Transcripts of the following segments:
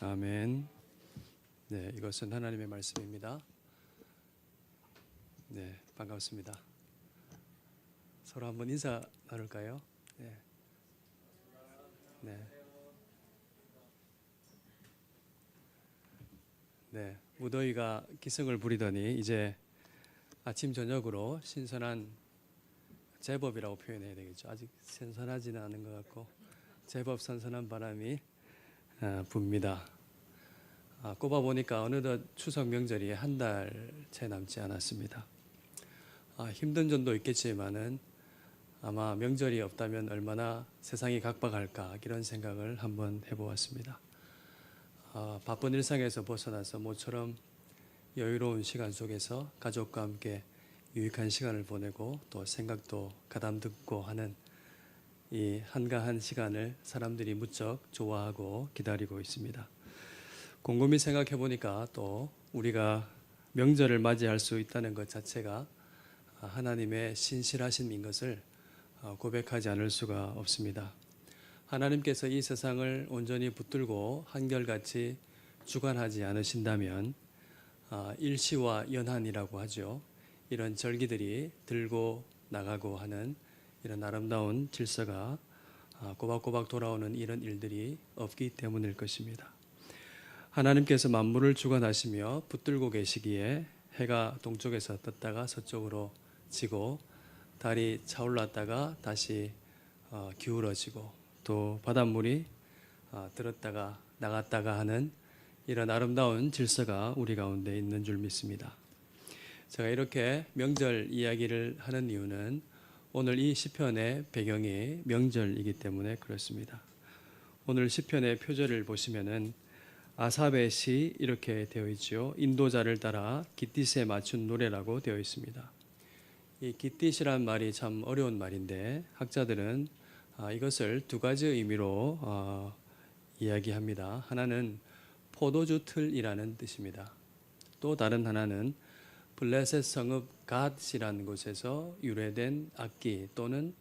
아멘. 네, 이것은 하나님의 말씀입니다. 네, 반갑습니다. 서로 한번 인사 나눌까요? 네. 네. 네, 무더위가 기승을 부리더니 이제 아침 저녁으로 신선한 제법이라고 표현해야 되겠죠. 아직 신선하지는 않은 것 같고 제법 선선한 바람이 붑니다. 꼽아 보니까 어느덧 추석 명절이 한 달 채 남지 않았습니다. 힘든 점도 있겠지만은 아마 명절이 없다면 얼마나 세상이 각박할까 이런 생각을 한번 해보았습니다. 바쁜 일상에서 벗어나서 모처럼 여유로운 시간 속에서 가족과 함께 유익한 시간을 보내고 또 생각도 가담듣고 하는 이 한가한 시간을 사람들이 무척 좋아하고 기다리고 있습니다. 곰곰이 생각해 보니까 또 우리가 명절을 맞이할 수 있다는 것 자체가 하나님의 신실하심인 것을 고백하지 않을 수가 없습니다. 하나님께서 이 세상을 온전히 붙들고 한결같이 주관하지 않으신다면 일시와 연한이라고 하죠. 이런 절기들이 들고 나가고 하는 이런 아름다운 질서가 꼬박꼬박 돌아오는 이런 일들이 없기 때문일 것입니다. 하나님께서 만물을 주관하시며 붙들고 계시기에 해가 동쪽에서 떴다가 서쪽으로 지고 달이 차올랐다가 다시 기울어지고 또 바닷물이 들었다가 나갔다가 하는 이런 아름다운 질서가 우리 가운데 있는 줄 믿습니다. 제가 이렇게 명절 이야기를 하는 이유는 오늘 이 시편의 배경이 명절이기 때문에 그렇습니다. 오늘 시편의 표절을 보시면은 아삽의 시 이렇게 되어 있죠. 인도자를 따라 깃딧에 맞춘 노래라고 되어 있습니다. 이 깃딧이란 말이 참 어려운 말인데 학자들은 이것을 두 가지 의미로 이야기합니다. 하나는 포도주 틀이라는 뜻입니다. 또 다른 하나는 블레셋 성읍 갓이라는 곳에서 유래된 악기 또는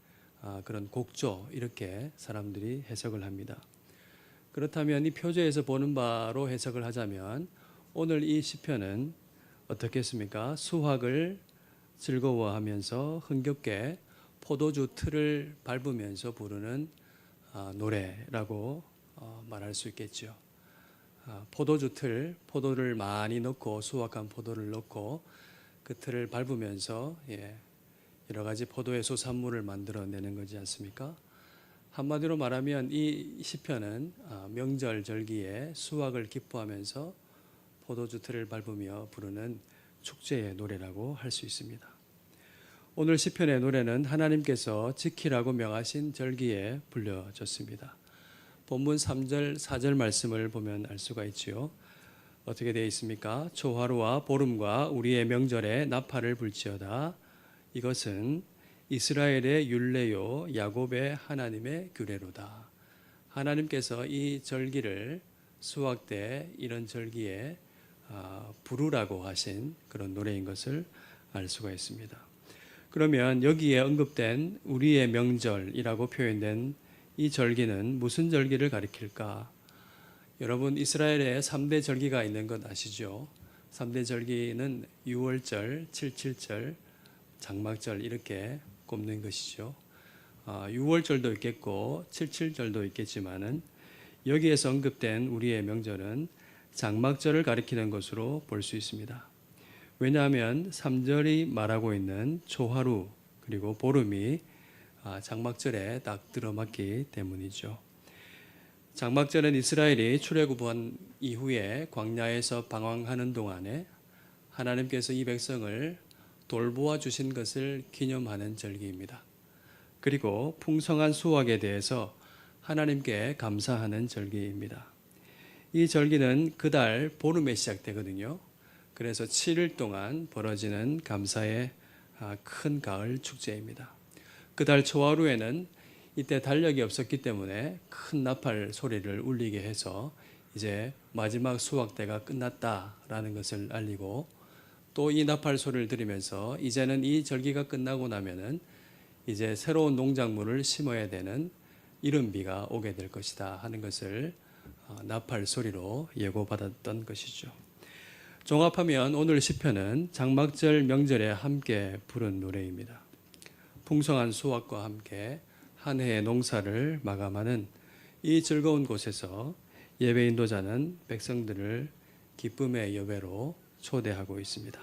그런 곡조 이렇게 사람들이 해석을 합니다. 그렇다면 이 표제에서 보는 바로 해석을 하자면 오늘 이 시편은 어떻겠습니까? 수확을 즐거워하면서 흥겹게 포도주 틀을 밟으면서 부르는 노래라고 말할 수 있겠죠. 포도주 틀, 포도를 많이 넣고 수확한 포도를 넣고 그 틀을 밟으면서 여러 가지 포도의 소산물을 만들어내는 거지 않습니까? 한마디로 말하면 이 시편은 명절 절기에 수확을 기뻐하면서 포도주 틀을 밟으며 부르는 축제의 노래라고 할 수 있습니다. 오늘 시편의 노래는 하나님께서 지키라고 명하신 절기에 불려졌습니다. 본문 3절, 4절 말씀을 보면 알 수가 있지요. 어떻게 되어 있습니까? 초하루와 보름과 우리의 명절에 나팔을 불지어다. 이것은 이스라엘의 율례요 야곱의 하나님의 규례로다. 하나님께서 이 절기를 수확 때 이런 절기에 부르라고 하신 그런 노래인 것을 알 수가 있습니다. 그러면 여기에 언급된 우리의 명절이라고 표현된 이 절기는 무슨 절기를 가리킬까? 여러분 이스라엘에 3대 절기가 있는 것 아시죠? 3대 절기는 유월절, 칠칠절, 장막절 이렇게 꼽는 것이죠. 6월절도 있겠고 77절도 있겠지만은 여기에서 언급된 우리의 명절은 장막절을 가리키는 것으로 볼 수 있습니다. 왜냐하면 3절이 말하고 있는 초하루 그리고 보름이 장막절에 딱 들어맞기 때문이죠. 장막절은 이스라엘이 출애굽한 이후에 광야에서 방황하는 동안에 하나님께서 이 백성을 돌보아 주신 것을 기념하는 절기입니다. 그리고 풍성한 수확에 대해서 하나님께 감사하는 절기입니다. 이 절기는 그달 보름에 시작되거든요. 그래서 7일 동안 벌어지는 감사의 큰 가을 축제입니다. 그달 초하루에는 이때 달력이 없었기 때문에 큰 나팔 소리를 울리게 해서 이제 마지막 수확 때가 끝났다라는 것을 알리고 또 이 나팔 소리를 들으면서 이제는 이 절기가 끝나고 나면은 이제 새로운 농작물을 심어야 되는 이른비가 오게 될 것이다 하는 것을 나팔 소리로 예고받았던 것이죠. 종합하면 오늘 시편은 장막절 명절에 함께 부른 노래입니다. 풍성한 수확과 함께 한 해의 농사를 마감하는 이 즐거운 곳에서 예배 인도자는 백성들을 기쁨의 여배로 초대하고 있습니다.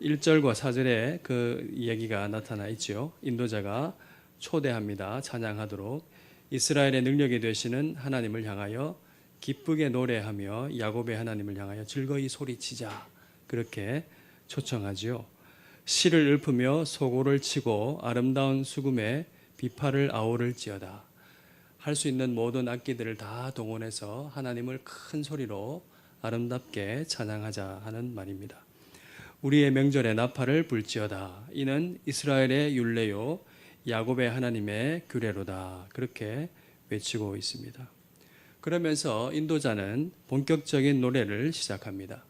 1절과 4절에 그 얘기가 나타나 있죠. 인도자가 초대합니다. 찬양하도록 이스라엘의 능력이 되시는 하나님을 향하여 기쁘게 노래하며 야곱의 하나님을 향하여 즐거이 소리치자. 그렇게 초청하지요. 시를 읊으며 소고를 치고 아름다운 수금에 비파를 아우를지어다. 할 수 있는 모든 악기들을 다 동원해서 하나님을 큰 소리로 아름답게 찬양하자 하는 말입니다. 우리의 명절에 나팔을 불지어다. 이는 이스라엘의 율례요 야곱의 하나님의 규례로다. 그렇게 외치고 있습니다. 그러면서 인도자는 본격적인 노래를 시작합니다.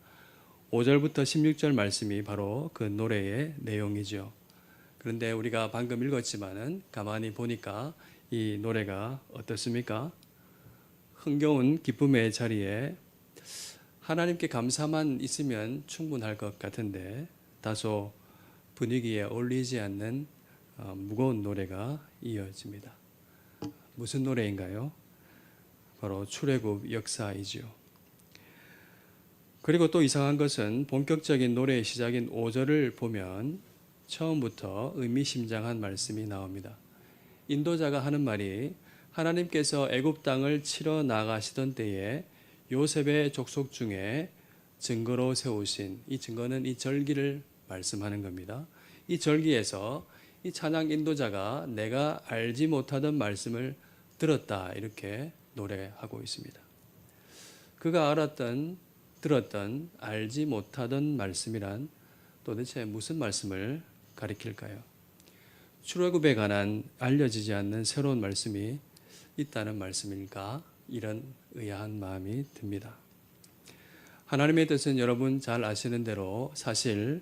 5절부터 16절 말씀이 바로 그 노래의 내용이죠. 그런데 우리가 방금 읽었지만은 가만히 보니까 이 노래가 어떻습니까? 흥겨운 기쁨의 자리에 하나님께 감사만 있으면 충분할 것 같은데 다소 분위기에 어울리지 않는 무거운 노래가 이어집니다. 무슨 노래인가요? 바로 출애굽 역사이지요. 그리고 또 이상한 것은 본격적인 노래의 시작인 5절을 보면 처음부터 의미심장한 말씀이 나옵니다. 인도자가 하는 말이 하나님께서 애굽 땅을 치러 나가시던 때에 요셉의 족속 중에 증거로 세우신 이 증거는 이 절기를 말씀하는 겁니다. 이 절기에서 이 찬양 인도자가 내가 알지 못하던 말씀을 들었다 이렇게 노래하고 있습니다. 그가 알았던, 들었던, 알지 못하던 말씀이란 도대체 무슨 말씀을 가리킬까요? 출애굽에 관한 알려지지 않는 새로운 말씀이 있다는 말씀일까? 이런 의아한 마음이 듭니다. 하나님의 뜻은 여러분 잘 아시는 대로 사실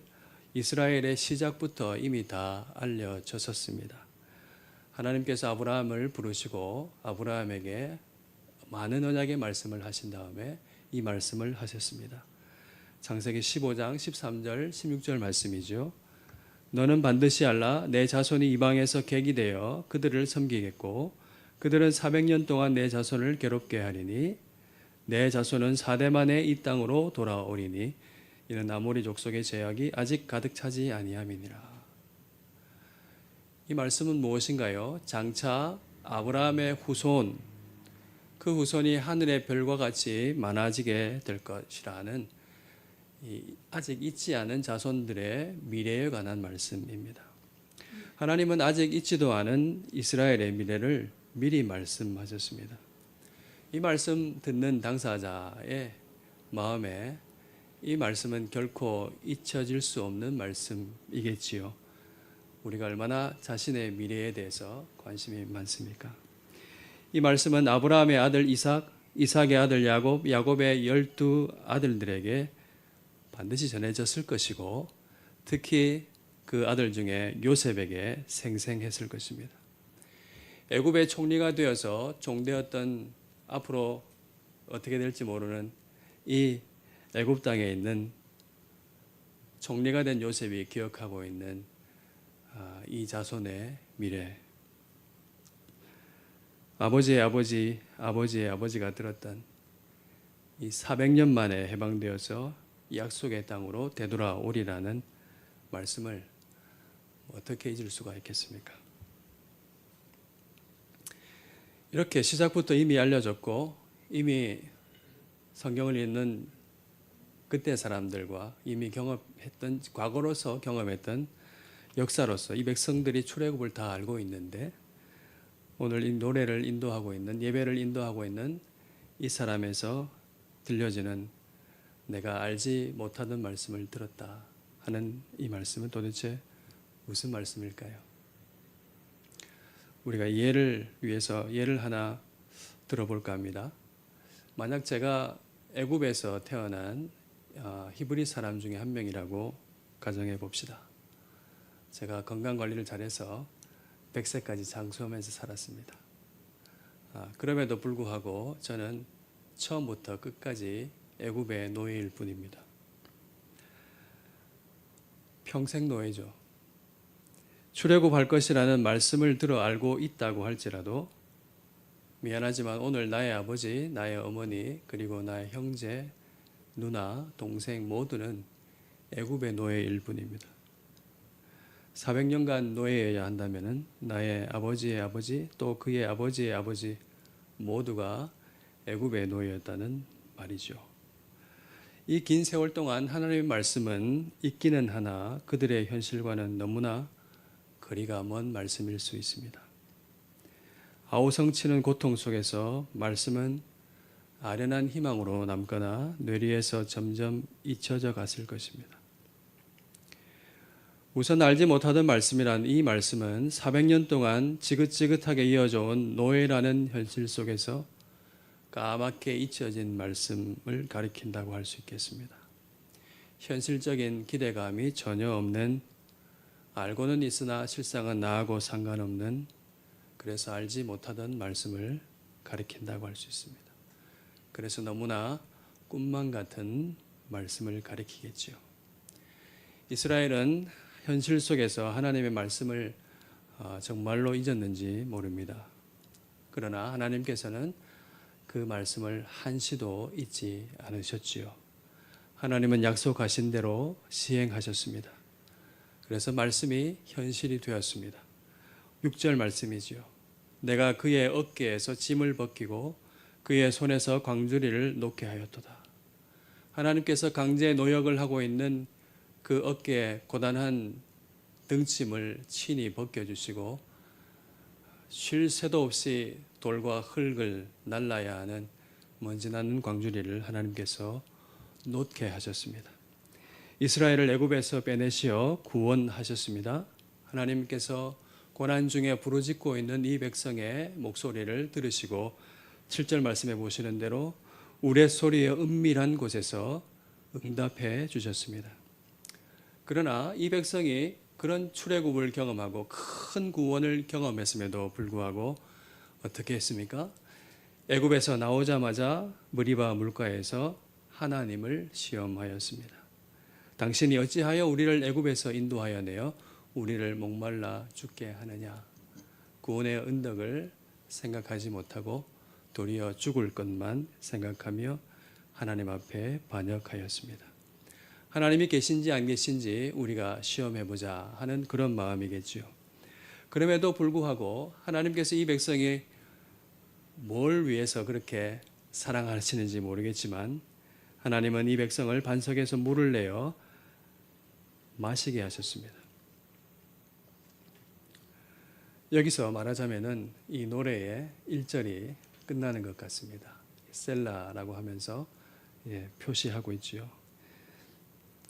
이스라엘의 시작부터 이미 다 알려졌었습니다. 하나님께서 아브라함을 부르시고 아브라함에게 많은 언약의 말씀을 하신 다음에 이 말씀을 하셨습니다. 창세기 15장 13절 16절 말씀이죠. 너는 반드시 알라 내 자손이 이방에서 객이 되어 그들을 섬기겠고 그들은 400년 동안 내 자손을 괴롭게 하리니 내 자손은 4대 만에 이 땅으로 돌아오리니 이는 아모리 족속의 제약이 아직 가득 차지 아니함이니라. 이 말씀은 무엇인가요? 장차 아브라함의 후손, 그 후손이 하늘의 별과 같이 많아지게 될 것이라는 아직 있지 않은 자손들의 미래에 관한 말씀입니다. 하나님은 아직 있지도 않은 이스라엘의 미래를 미리 말씀하셨습니다. 이 말씀 듣는 당사자의 마음에 이 말씀은 결코 잊혀질 수 없는 말씀이겠지요. 우리가 얼마나 자신의 미래에 대해서 관심이 많습니까? 이 말씀은 아브라함의 아들 이삭, 이삭의 아들 야곱, 야곱의 12 아들들에게 반드시 전해졌을 것이고 특히 그 아들 중에 요셉에게 생생했을 것입니다. 애굽의 총리가 되어서 종되었던 앞으로 어떻게 될지 모르는 이 애굽 땅에 있는 총리가 된 요셉이 기억하고 있는 이 자손의 미래, 아버지의 아버지, 아버지의 아버지가 들었던 이 400년 만에 해방되어서 약속의 땅으로 되돌아오리라는 말씀을 어떻게 잊을 수가 있겠습니까? 이렇게 시작부터 이미 알려졌고 이미 성경을 읽는 그때 사람들과 이미 경험했던 과거로서 경험했던 역사로서 이 백성들이 출애굽을 다 알고 있는데 오늘 이 노래를 인도하고 있는 예배를 인도하고 있는 이 사람에서 들려지는 내가 알지 못하던 말씀을 들었다 하는 이 말씀은 도대체 무슨 말씀일까요? 우리가 이해를 위해서 예를 하나 들어볼까 합니다. 만약 제가 애굽에서 태어난 히브리 사람 중에 한 명이라고 가정해 봅시다. 제가 건강관리를 잘해서 100세까지 장수하면서 살았습니다. 그럼에도 불구하고 저는 처음부터 끝까지 애굽의 노예일 뿐입니다. 평생 노예죠. 출애굽할 것이라는 말씀을 들어 알고 있다고 할지라도 미안하지만 오늘 나의 아버지, 나의 어머니, 그리고 나의 형제, 누나, 동생 모두는 애굽의 노예일 뿐입니다. 400년간 노예여야 한다면 나의 아버지의 아버지 또 그의 아버지의 아버지 모두가 애굽의 노예였다는 말이죠. 이 긴 세월 동안 하나님의 말씀은 있기는 하나 그들의 현실과는 너무나 거리가 먼 말씀일 수 있습니다. 아우성치는 고통 속에서 말씀은 아련한 희망으로 남거나 뇌리에서 점점 잊혀져 갔을 것입니다. 우선 알지 못하던 말씀이란 이 말씀은 400년 동안 지긋지긋하게 이어져 온 노예라는 현실 속에서 까맣게 잊혀진 말씀을 가리킨다고 할 수 있겠습니다. 현실적인 기대감이 전혀 없는, 알고는 있으나 실상은 나하고 상관없는, 그래서 알지 못하던 말씀을 가리킨다고 할 수 있습니다. 그래서 너무나 꿈만 같은 말씀을 가리키겠지요. 이스라엘은 현실 속에서 하나님의 말씀을 정말로 잊었는지 모릅니다. 그러나 하나님께서는 그 말씀을 한시도 잊지 않으셨지요. 하나님은 약속하신 대로 시행하셨습니다. 그래서 말씀이 현실이 되었습니다. 6절 말씀이지요. 내가 그의 어깨에서 짐을 벗기고 그의 손에서 광주리를 놓게 하였도다. 하나님께서 강제 노역을 하고 있는 그 어깨에 고단한 등짐을 친히 벗겨주시고 쉴 새도 없이 돌과 흙을 날라야 하는 먼지 나는 광주리를 하나님께서 놓게 하셨습니다. 이스라엘을 애굽에서 빼내시어 구원하셨습니다. 하나님께서 고난 중에 부르짖고 있는 이 백성의 목소리를 들으시고 7절 말씀해 보시는 대로 우레소리의 은밀한 곳에서 응답해 주셨습니다. 그러나 이 백성이 그런 출애굽을 경험하고 큰 구원을 경험했음에도 불구하고 어떻게 했습니까? 애굽에서 나오자마자 머리바 물가에서 하나님을 시험하였습니다. 당신이 어찌하여 우리를 애굽에서 인도하여 내어 우리를 목말라 죽게 하느냐. 구원의 은덕을 생각하지 못하고 도리어 죽을 것만 생각하며 하나님 앞에 반역하였습니다. 하나님이 계신지 안 계신지 우리가 시험해보자 하는 그런 마음이겠지요. 그럼에도 불구하고 하나님께서 이 백성이 뭘 위해서 그렇게 사랑하시는지 모르겠지만 하나님은 이 백성을 반석에서 물을 내어 마시게 하셨습니다. 여기서 말하자면은 이 노래의 1절이 끝나는 것 같습니다. 셀라라고 하면서 표시하고 있지요.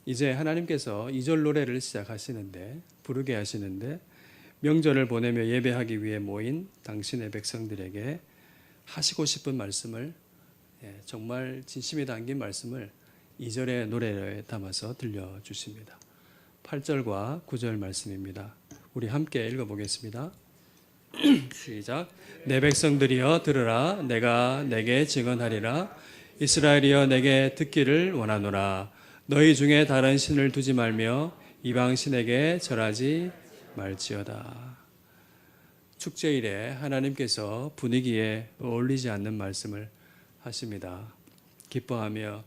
이제 하나님께서 2절 노래를 시작하시는데 부르게 하시는데 명절을 보내며 예배하기 위해 모인 당신의 백성들에게 하시고 싶은 말씀을 정말 진심이 담긴 말씀을 2절의 노래에 담아서 들려주십니다. 8절과 9절 말씀입니다. 우리 함께 읽어보겠습니다. 시작. 내 백성들이여 들으라. 내가 내게 증언하리라. 이스라엘이여 내게 듣기를 원하노라. 너희 중에 다른 신을 두지 말며 이방 신에게 절하지 말지어다. 축제일에 하나님께서 분위기에 어울리지 않는 말씀을 하십니다. 기뻐하며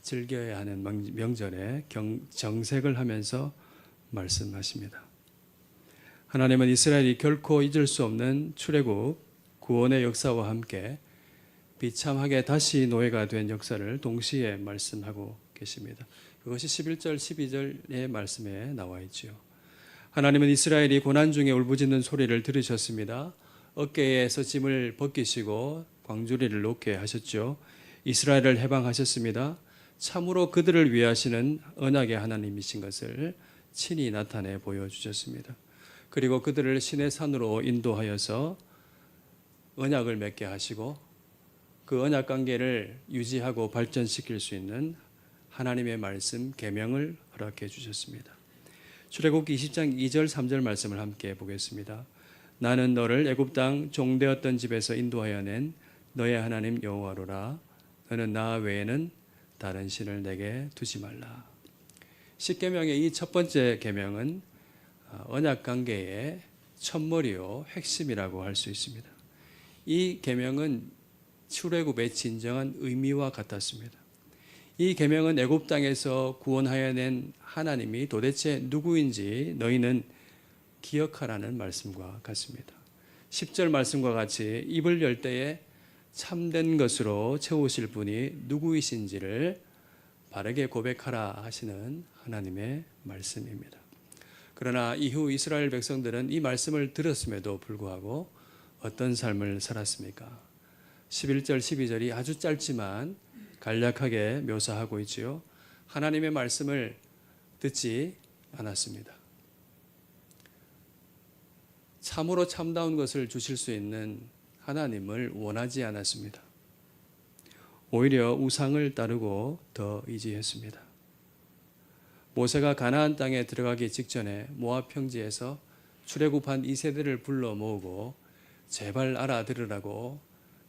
즐겨야 하는 명절에 정색을 하면서 말씀하십니다. 하나님은 이스라엘이 결코 잊을 수 없는 출애굽 구원의 역사와 함께 비참하게 다시 노예가 된 역사를 동시에 말씀하고 계십니다. 그것이 11절, 12절의 말씀에 나와 있지요. 하나님은 이스라엘이 고난 중에 울부짖는 소리를 들으셨습니다. 어깨에서 짐을 벗기시고 광주리를 놓게 하셨죠. 이스라엘을 해방하셨습니다. 참으로 그들을 위하시는 언약의 하나님이신 것을 친히 나타내 보여주셨습니다. 그리고 그들을 신의 산으로 인도하여서 언약을 맺게 하시고 그 언약 관계를 유지하고 발전시킬 수 있는 하나님의 말씀 계명을 허락해 주셨습니다. 출애굽기 20장 2절 3절 말씀을 함께 보겠습니다. 나는 너를 애굽 땅 종되었던 집에서 인도하여 낸 너의 하나님 여호와로라. 너는 나 외에는 다른 신을 내게 두지 말라. 십계명의 이 첫 번째 계명은 언약 관계의 첫머리요 핵심이라고 할 수 있습니다. 이 계명은 출애굽의 진정한 의미와 같았습니다. 이 계명은 애굽 땅에서 구원하여 낸 하나님이 도대체 누구인지 너희는 기억하라는 말씀과 같습니다. 10절 말씀과 같이 입을 열 때에 참된 것으로 채우실 분이 누구이신지를 바르게 고백하라 하시는 하나님의 말씀입니다. 그러나 이후 이스라엘 백성들은 이 말씀을 들었음에도 불구하고 어떤 삶을 살았습니까? 11절 12절이 아주 짧지만 간략하게 묘사하고 있지요. 하나님의 말씀을 듣지 않았습니다. 참으로 참다운 것을 주실 수 있는 하나님을 원하지 않았습니다. 오히려 우상을 따르고 더 의지했습니다. 모세가 가나안 땅에 들어가기 직전에 모압 평지에서 출애굽한 이 세대를 불러 모으고 제발 알아들으라고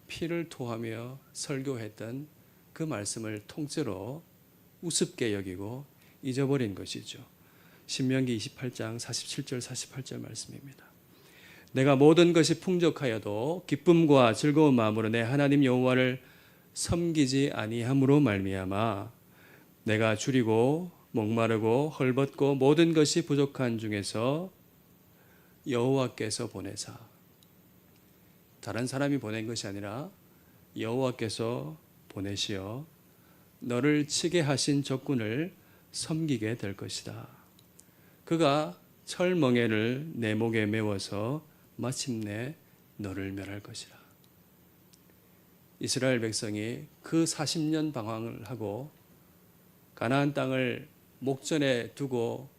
피를 토하며 설교했던 그 말씀을 통째로 우습게 여기고 잊어버린 것이죠. 신명기 28장 47절 48절 말씀입니다. 내가 모든 것이 풍족하여도 기쁨과 즐거운 마음으로 내 하나님 여호와를 섬기지 아니함으로 말미암아 내가 줄이고 목마르고 헐벗고 모든 것이 부족한 중에서 여호와께서 보내사, 다른 사람이 보낸 것이 아니라 여호와께서 보내시어 너를 치게 하신 적군을 섬기게 될 것이다. 그가 철멍에를 내 목에 메워서 마침내 너를 멸할 것이라. 이스라엘 백성이 그 40년 방황을 하고 가나안 땅을 목전에 두고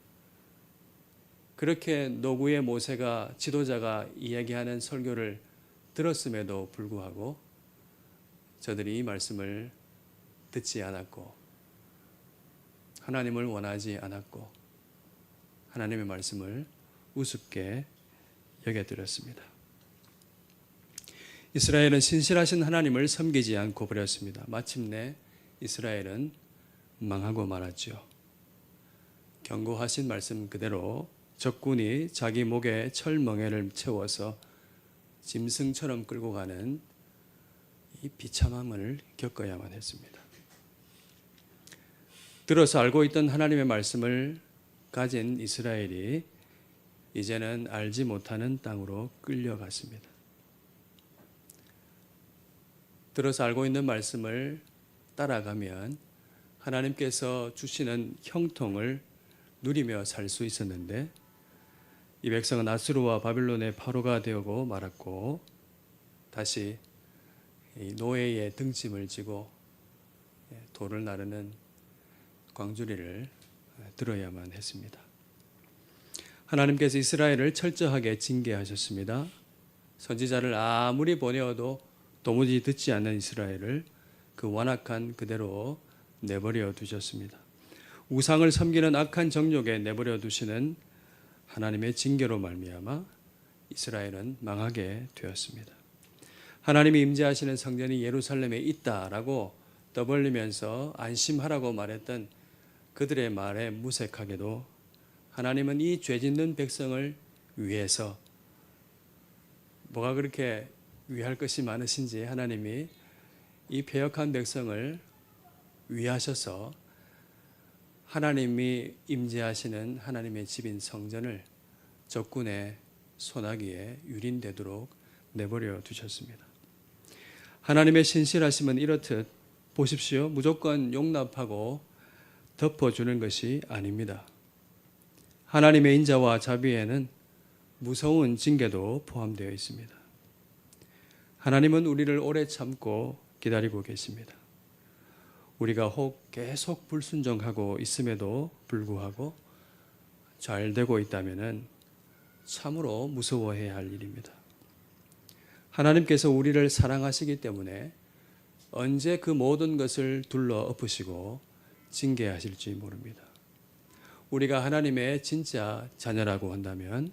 그렇게 노구의 모세가 지도자가 이야기하는 설교를 들었음에도 불구하고 저들이 이 말씀을 듣지 않았고 하나님을 원하지 않았고 하나님의 말씀을 우습게 여겨들었습니다. 이스라엘은 신실하신 하나님을 섬기지 않고 버렸습니다. 마침내 이스라엘은 망하고 말았죠. 경고하신 말씀 그대로 적군이 자기 목에 철멍에를 채워서 짐승처럼 끌고 가는 이 비참함을 겪어야만 했습니다. 들어서 알고 있던 하나님의 말씀을 가진 이스라엘이 이제는 알지 못하는 땅으로 끌려갔습니다. 들어서 알고 있는 말씀을 따라가면 하나님께서 주시는 형통을 누리며 살 수 있었는데 이 백성은 아수르와 바빌론의 파로가 되고 말았고 다시 노예의 등짐을 지고 돌을 나르는 광주리를 들어야만 했습니다. 하나님께서 이스라엘을 철저하게 징계하셨습니다. 선지자를 아무리 보내어도 도무지 듣지 않는 이스라엘을 그 완악한 그대로 내버려 두셨습니다. 우상을 섬기는 악한 정욕에 내버려 두시는 하나님의 징계로 말미암아 이스라엘은 망하게 되었습니다. 하나님이 임재하시는 성전이 예루살렘에 있다라고 떠벌리면서 안심하라고 말했던 그들의 말에 무색하게도 하나님은 이 죄짓는 백성을 위해서 뭐가 그렇게 위할 것이 많으신지 하나님이 이 패역한 백성을 위하셔서 하나님이 임재하시는 하나님의 집인 성전을 적군의 소나기에 유린되도록 내버려 두셨습니다. 하나님의 신실하심은 이렇듯 보십시오. 무조건 용납하고 덮어주는 것이 아닙니다. 하나님의 인자와 자비에는 무서운 징계도 포함되어 있습니다. 하나님은 우리를 오래 참고 기다리고 계십니다. 우리가 혹 계속 불순종하고 있음에도 불구하고 잘 되고 있다면 참으로 무서워해야 할 일입니다. 하나님께서 우리를 사랑하시기 때문에 언제 그 모든 것을 둘러 엎으시고 징계하실지 모릅니다. 우리가 하나님의 진짜 자녀라고 한다면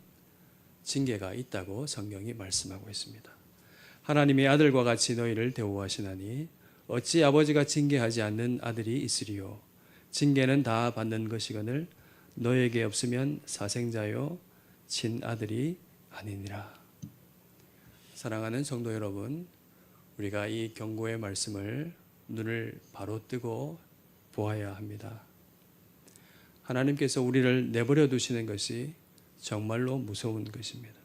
징계가 있다고 성경이 말씀하고 있습니다. 하나님이 아들과 같이 너희를 대우하시나니 어찌 아버지가 징계하지 않는 아들이 있으리요. 징계는 다 받는 것이거늘 너에게 없으면 사생자요 친아들이 아니니라. 사랑하는 성도 여러분, 우리가 이 경고의 말씀을 눈을 바로 뜨고 보아야 합니다. 하나님께서 우리를 내버려 두시는 것이 정말로 무서운 것입니다.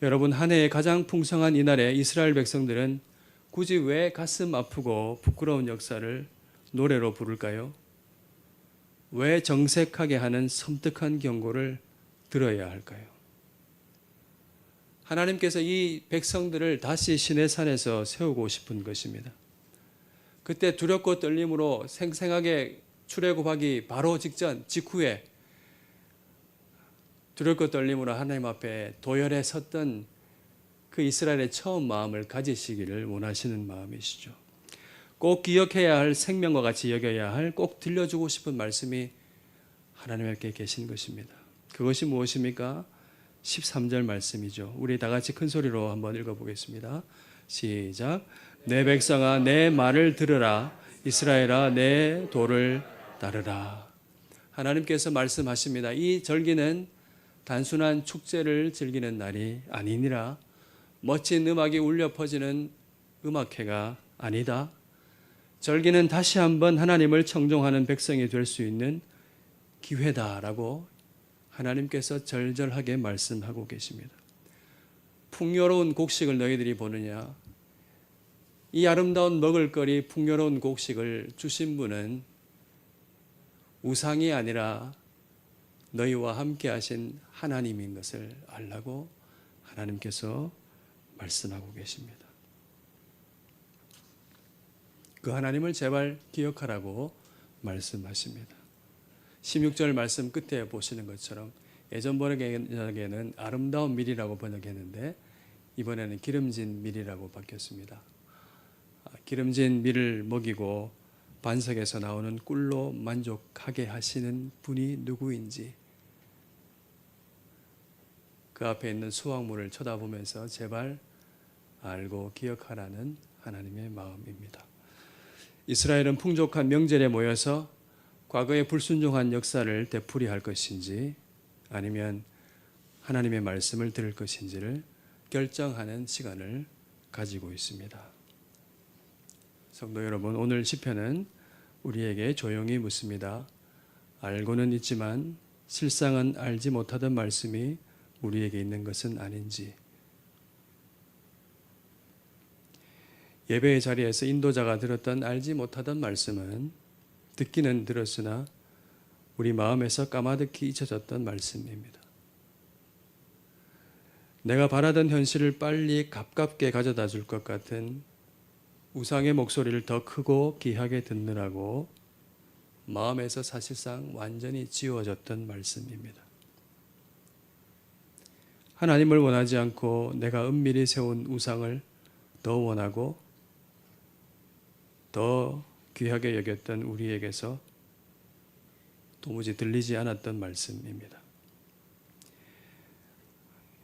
여러분, 한 해의 가장 풍성한 이날에 이스라엘 백성들은 굳이 왜 가슴 아프고 부끄러운 역사를 노래로 부를까요? 왜 정색하게 하는 섬뜩한 경고를 들어야 할까요? 하나님께서 이 백성들을 다시 시내산에서 세우고 싶은 것입니다. 그때 두렵고 떨림으로 생생하게 출애굽하기 바로 직후에 두렵고 떨림으로 하나님 앞에 도열에 섰던 그 이스라엘의 처음 마음을 가지시기를 원하시는 마음이시죠. 꼭 기억해야 할, 생명과 같이 여겨야 할, 꼭 들려주고 싶은 말씀이 하나님께 계신 것입니다. 그것이 무엇입니까? 13절 말씀이죠. 우리 다 같이 큰 소리로 한번 읽어보겠습니다. 시작. 내 백성아 내 말을 들으라. 이스라엘아 내 도를 따르라. 하나님께서 말씀하십니다. 이 절기는 단순한 축제를 즐기는 날이 아니니라. 멋진 음악이 울려 퍼지는 음악회가 아니다. 절기는 다시 한번 하나님을 청종하는 백성이 될 수 있는 기회다라고 하나님께서 절절하게 말씀하고 계십니다. 풍요로운 곡식을 너희들이 보느냐? 이 아름다운 먹을거리 풍요로운 곡식을 주신 분은 우상이 아니라 너희와 함께 하신 하나님인 것을 알라고 하나님께서 말씀하고 계십니다. 그 하나님을 제발 기억하라고 말씀하십니다. 16절 말씀 끝에 보시는 것처럼 예전 번역에는 아름다운 밀이라고 번역했는데 이번에는 기름진 밀이라고 바뀌었습니다. 기름진 밀을 먹이고 반석에서 나오는 꿀로 만족하게 하시는 분이 누구인지 그 앞에 있는 수확물을 쳐다보면서 제발 알고 기억하라는 하나님의 마음입니다. 이스라엘은 풍족한 명절에 모여서 과거의 불순종한 역사를 되풀이할 것인지 아니면 하나님의 말씀을 들을 것인지를 결정하는 시간을 가지고 있습니다. 성도 여러분, 오늘 시편은 우리에게 조용히 묻습니다. 알고는 있지만 실상은 알지 못하던 말씀이 우리에게 있는 것은 아닌지. 예배의 자리에서 인도자가 들었던 알지 못하던 말씀은 듣기는 들었으나 우리 마음에서 까마득히 잊혀졌던 말씀입니다. 내가 바라던 현실을 빨리 가깝게 가져다 줄 것 같은 우상의 목소리를 더 크고 귀하게 듣느라고 마음에서 사실상 완전히 지워졌던 말씀입니다. 하나님을 원하지 않고 내가 은밀히 세운 우상을 더 원하고 더 귀하게 여겼던 우리에게서 도무지 들리지 않았던 말씀입니다.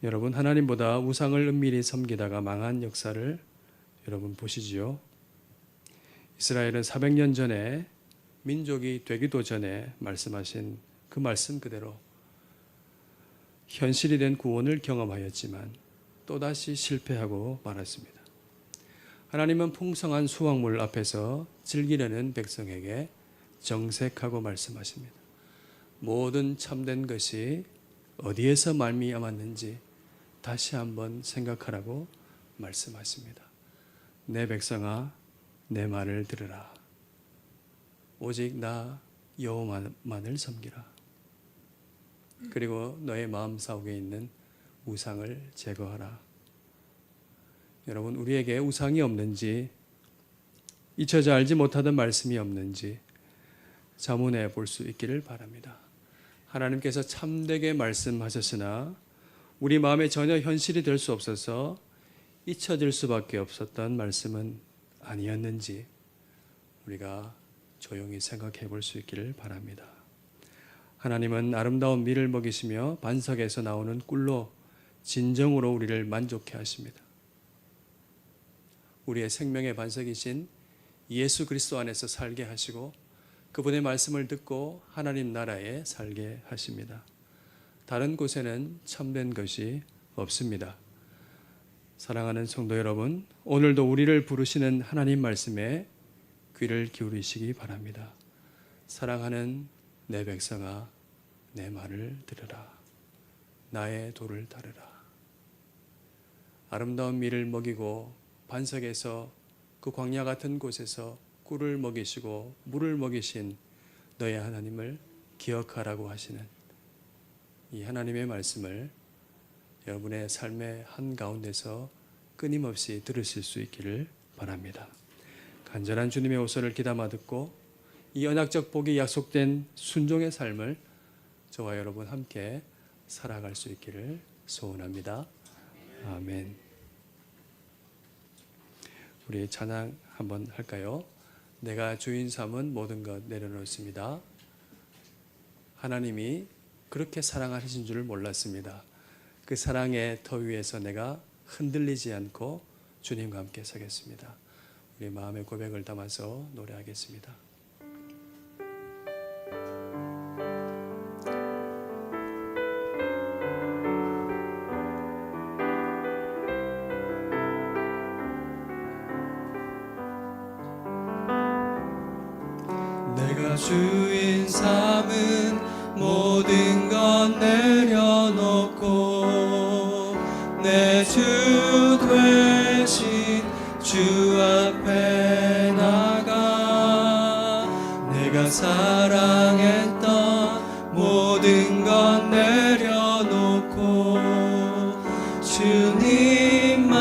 여러분, 하나님보다 우상을 은밀히 섬기다가 망한 역사를 여러분 보시지요. 이스라엘은 400년 전에 민족이 되기도 전에 말씀하신 그 말씀 그대로 현실이 된 구원을 경험하였지만 또다시 실패하고 말았습니다. 하나님은 풍성한 수확물 앞에서 즐기려는 백성에게 정색하고 말씀하십니다. 모든 참된 것이 어디에서 말미암았는지 다시 한번 생각하라고 말씀하십니다. 내 백성아 내 말을 들으라. 오직 나 여호와만을 섬기라. 그리고 너의 마음 속에 있는 우상을 제거하라. 여러분, 우리에게 우상이 없는지 잊혀져 알지 못하던 말씀이 없는지 자문해 볼 수 있기를 바랍니다. 하나님께서 참되게 말씀하셨으나 우리 마음에 전혀 현실이 될 수 없어서 잊혀질 수밖에 없었던 말씀은 아니었는지 우리가 조용히 생각해 볼 수 있기를 바랍니다. 하나님은 아름다운 밀을 먹이시며 반석에서 나오는 꿀로 진정으로 우리를 만족해 하십니다. 우리의 생명의 반석이신 예수 그리스도 안에서 살게 하시고 그분의 말씀을 듣고 하나님 나라에 살게 하십니다. 다른 곳에는 참된 것이 없습니다. 사랑하는 성도 여러분, 오늘도 우리를 부르시는 하나님 말씀에 귀를 기울이시기 바랍니다. 사랑하는 내 백성아, 내 말을 들으라. 나의 도를 따르라. 아름다운 밀을 먹이고 반석에서 그 광야 같은 곳에서 꿀을 먹이시고 물을 먹이신 너의 하나님을 기억하라고 하시는 이 하나님의 말씀을 여러분의 삶의 한가운데서 끊임없이 들으실 수 있기를 바랍니다. 간절한 주님의 오선을 귀담아 듣고 이 언약적 복이 약속된 순종의 삶을 저와 여러분 함께 살아갈 수 있기를 소원합니다. 아멘. 우리 찬양 한번 할까요? 내가 주인 삼은 모든 것 내려놓습니다. 하나님이 그렇게 사랑하신 줄을 몰랐습니다. 그 사랑의 터 위에서 내가 흔들리지 않고 주님과 함께 서겠습니다. 우리 마음의 고백을 담아서 노래하겠습니다. 내가 주인 삼은 모든 것 내려놓고 내 주 되신 주 앞에 나가 내가 사랑했던 모든 것 내려놓고 주님만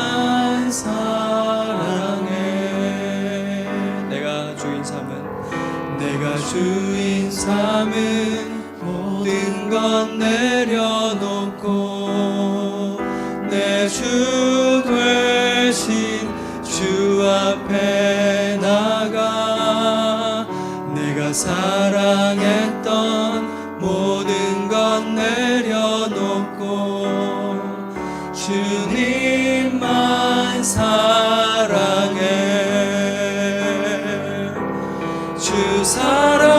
사랑해. 내가 주인 삼은 모든 것 내려놓고 내 주 되신 주 앞에 나가 내가 사랑했던 모든 것 내려놓고 주님만 사랑해. 주 사랑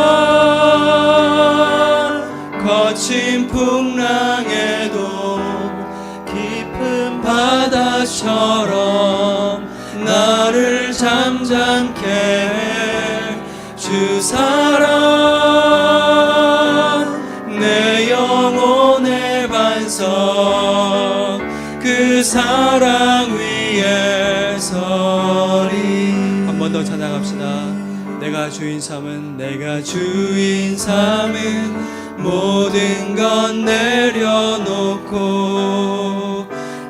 거친 풍랑에도 깊은 바다처럼 나를 잠잠케 해. 주 사랑 내 영혼의 반석 그 사랑 위에 서리. 한 번 더 찬양합시다. 내가 주인 삼은 모든 것 내려놓고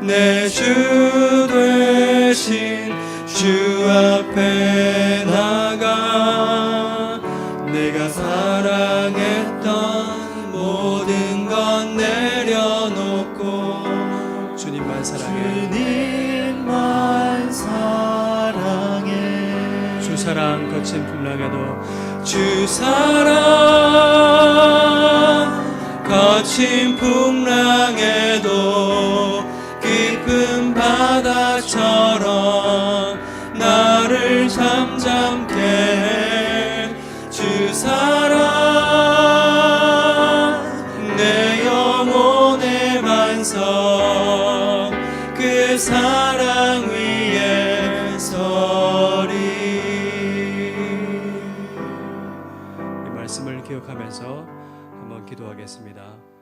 내 주 되신 주 앞에 나가 내가 사랑했던 모든 것 내려놓고 주님만 사랑해. 주 사랑 거친 풍랑에도 주 사랑 거친 풍랑에도 깊은 바다처럼 나를 잠잠케 해. 주 사랑 내 영혼의 반석 그 사랑 위에 서리. 이 말씀을 기억하면서 한번 기도하겠습니다.